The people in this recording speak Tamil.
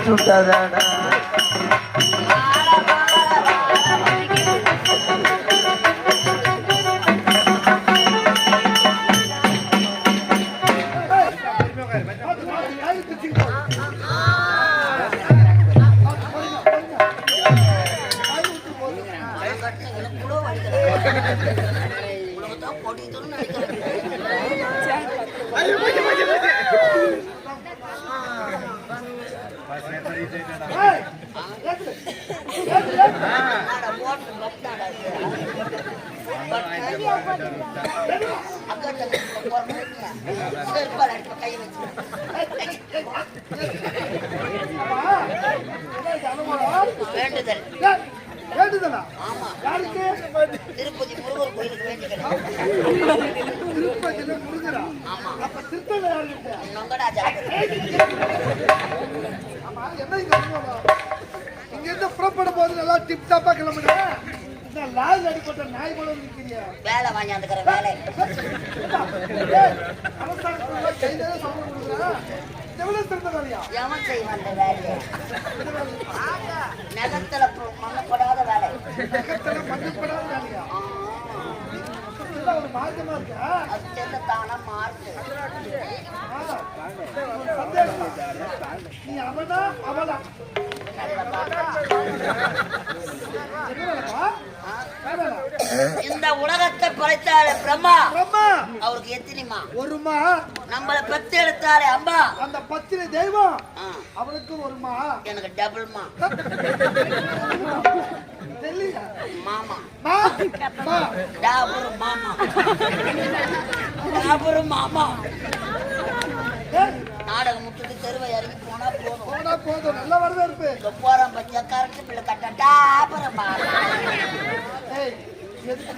வச்சு விட்டாதாடா. திருப்பதி முருகர் கோயிலுக்கு வேண்டிக்கிறேன். புறப்படும் போது நல்லா டிப் டாப்பா கிளம்புறேன். லால் அடிப்பட்ட நாய் போல நிக்கிறியா? வேலை வாங்கியாந்துக்கிற வேலை எவன் செய்வான் அந்த வேலையை? நகத்துல மண்ணப்படாத வேலை. மார்க்கமா இருக்கா? அது சேர்ந்த தானா மார்க்கு. நீ அவனா அவளா? இந்த உலகத்தை படைத்தாலே பிரம்மா. பிரம்மா அவருக்கு எத்தனைமா? ஒருமா. நம்மளை பத்து எடுத்தாலே அம்மா. அந்த பத்திரி தெய்வம் அவனுக்கு ஒருமா. எனக்கு டபுள்மா. மாமா டாபுரு மாமா டாபுரு மாமா. நாடகம் முட்டுட்டு தெருவை இறங்கி போனா போதும். நல்ல வரவேற்பு. போறான் பச்சை கரண்ட் பிள்ளை கட்ட டாபுரு மாமா. எதுக்கு